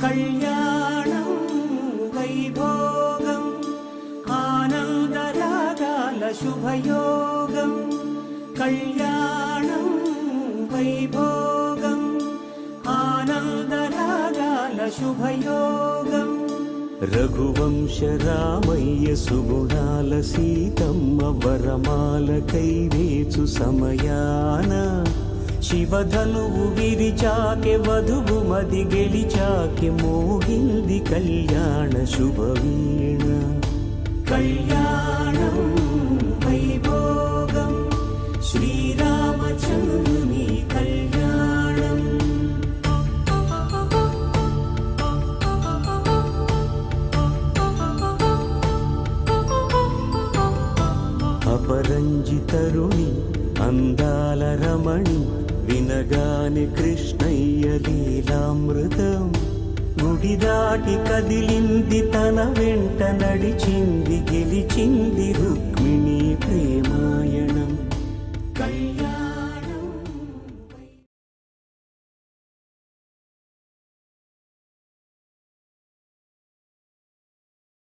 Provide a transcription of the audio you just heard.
కళ్యాణం వైభోగం ఆనందరాగాల శుభయోగం కళ్యాణం వైభోగం ఆనందరాగాల శుభయోగం రఘువంశ రామయ్య సుగుణాల సీతమ్మ వరమాల కైవేచు సమయాన శివధనువు విరిచాకె వధువు మది గెలిచాకె మోగింది కళ్యాణ శుభవీణ కళ్యాణం వైభోగం శ్రీరామచంద్రుని కళ్యాణం అపరంజితరుణి అందాల రమణి వినగాని కృష్ణయ్య లీలామృతం గుడి దాటి కదిలింది తన వెంట నడిచింది గెలిచింది రుక్మిణి ప్రేమాయణం కళ్యాణ